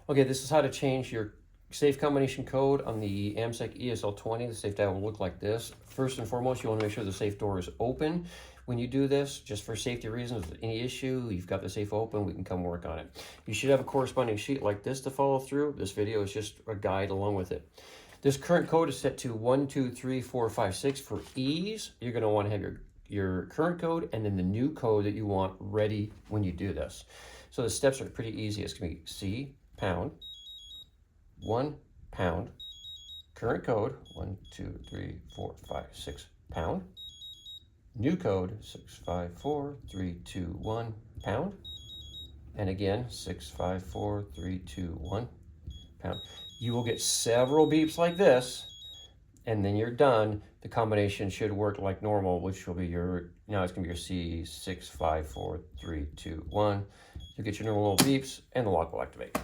Okay, this is how to change your safe combination code on the Amsec ESL-20. The safe dial will look like this. First and foremost, you want to make sure the safe door is open. When you do this, just for safety reasons, if any issue, you've got the safe open, we can come work on it. You should have a corresponding sheet like this to follow through. This video is just a guide along with it. This current code is set to 1, 2, 3, 4, 5, 6 for ease. You're going to want to have your current code and then the new code that you want ready when you do this. So the steps are pretty easy. It's going to be C, pound, 1 pound, current code, 1, 2, 3, 4, 5, 6 pound, new code, 6, 5, 4, 3, 2, 1 pound, and again, 6, 5, 4, 3, 2, 1 pound. You will get several beeps like this, and then you're done. The combination should work like normal, which will be now it's gonna be your C, 6, 5, 4, 3, 2, 1. You'll get your normal little beeps, and the lock will activate.